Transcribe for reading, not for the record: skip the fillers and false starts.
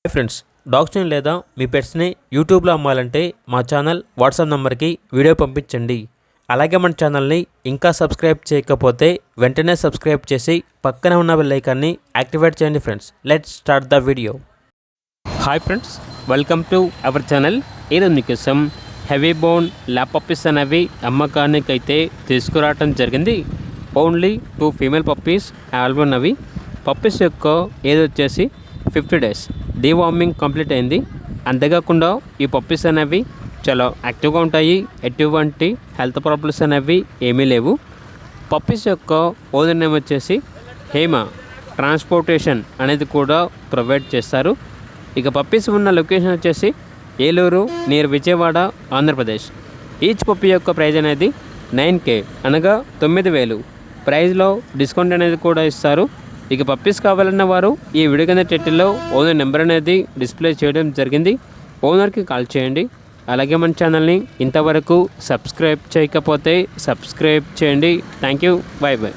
Hi friends, డాగ్స్ని లేదా మీ పెట్స్ని యూట్యూబ్లో అమ్మాలంటే మా ఛానల్ వాట్సాప్ నెంబర్కి వీడియో పంపించండి. అలాగే మన ఛానల్ని ఇంకా సబ్స్క్రైబ్ చేయకపోతే వెంటనే సబ్స్క్రైబ్ చేసి పక్కనే ఉన్న బెల్ ఐకాన్ని యాక్టివేట్ చేయండి. Friends, let's start the video. Hi friends, welcome to our channel. ఈరోజు మీకోసం హెవీ బోన్ ల్యాప్ పప్పీస్ అనేవి అమ్మకానికి అయితే తీసుకురావడం జరిగింది. ఓన్లీ 2 ఫీమేల్ పప్పీస్ అవైలబుల్ ఉన్నవి. పప్పీస్ యొక్క ఏజ్ వచ్చేసి 50 days. డీవార్మింగ్ కంప్లీట్ అయింది. అంతేకాకుండా ఈ పప్పీస్ అనేవి చాలా యాక్టివ్గా ఉంటాయి. ఎటువంటి హెల్త్ ప్రాబ్లమ్స్ అనేవి ఏమీ లేవు. పప్పీస్ యొక్క ఓనర్ నేమ్ వచ్చేసి హేమ. ట్రాన్స్పోర్టేషన్ అనేది కూడా ప్రొవైడ్ చేస్తారు. ఇక పప్పీస్ ఉన్న లొకేషన్ వచ్చేసి Eluru near Vijayawada, Andhra Pradesh. Each puppy యొక్క ప్రైజ్ అనేది 9K అనగా 9,000. ప్రైజ్లో డిస్కౌంట్ అనేది కూడా ఇస్తారు. ఇక పప్పీస్ కావాలన్న వారు ఈ వీడియో కింద టైటిల్లో ఓనర్ నెంబర్ అనేది డిస్ప్లే చేయడం జరిగింది. ఓనర్కి కాల్ చేయండి. అలాగే మన ఛానల్ని ఇంతవరకు సబ్స్క్రైబ్ చేయకపోతే సబ్స్క్రైబ్ చేయండి. Thank you. By by.